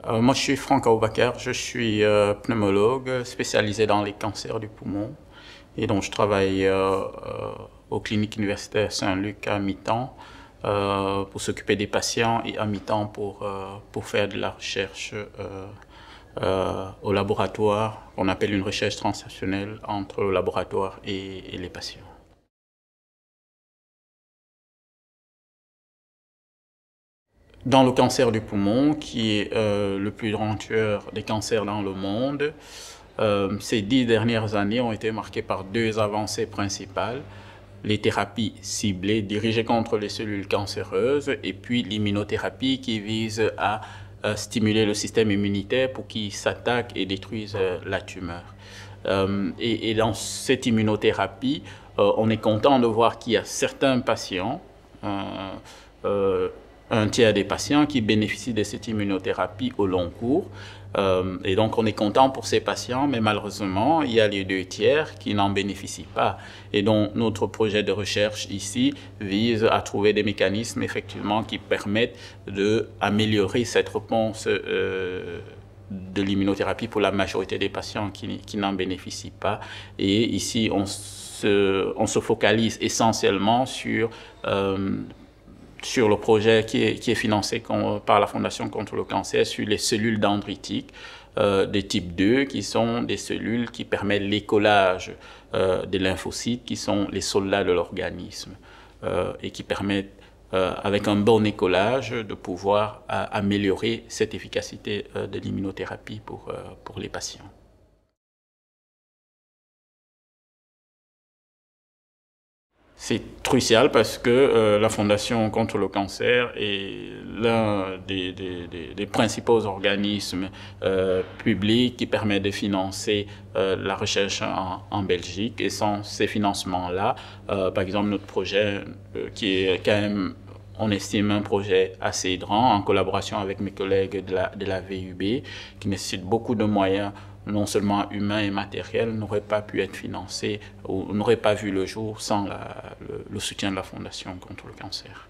Moi, je suis Franck Aoubacar, je suis pneumologue spécialisé dans les cancers du poumon. Et donc, je travaille aux cliniques universitaires Saint-Luc à mi-temps pour s'occuper des patients et à mi-temps pour faire de la recherche au laboratoire, qu'on appelle une recherche transactionnelle entre le laboratoire et les patients. Dans le cancer du poumon, qui est le plus grand tueur des cancers dans le monde, ces 10 dernières années ont été marquées par deux avancées principales. Les thérapies ciblées dirigées contre les cellules cancéreuses et puis l'immunothérapie qui vise à stimuler le système immunitaire pour qu'il s'attaque et détruise la tumeur. Et dans cette immunothérapie, on est content de voir qu'il y a certains patients, un tiers des patients qui bénéficient de cette immunothérapie au long cours. Et donc, on est content pour ces patients, mais malheureusement, il y a les deux tiers qui n'en bénéficient pas. Et donc, notre projet de recherche ici vise à trouver des mécanismes, effectivement, qui permettent d'améliorer cette réponse de l'immunothérapie pour la majorité des patients qui n'en bénéficient pas. Et ici, on se focalise essentiellement sur le projet qui est financé par la Fondation contre le cancer sur les cellules dendritiques de type 2, qui sont des cellules qui permettent l'écolage des lymphocytes, qui sont les soldats de l'organisme, et qui permettent, avec un bon écolage, de pouvoir améliorer cette efficacité de l'immunothérapie pour les patients. C'est crucial parce que la Fondation contre le cancer est l'un des principaux organismes publics qui permet de financer la recherche en Belgique. Et sans ces financements-là, par exemple, notre projet qui est quand même, on estime un projet assez grand en collaboration avec mes collègues de la VUB, qui nécessite beaucoup de moyens, non seulement humains et matériels, n'aurait pas pu être financé ou n'aurait pas vu le jour sans le soutien de la Fondation contre le cancer.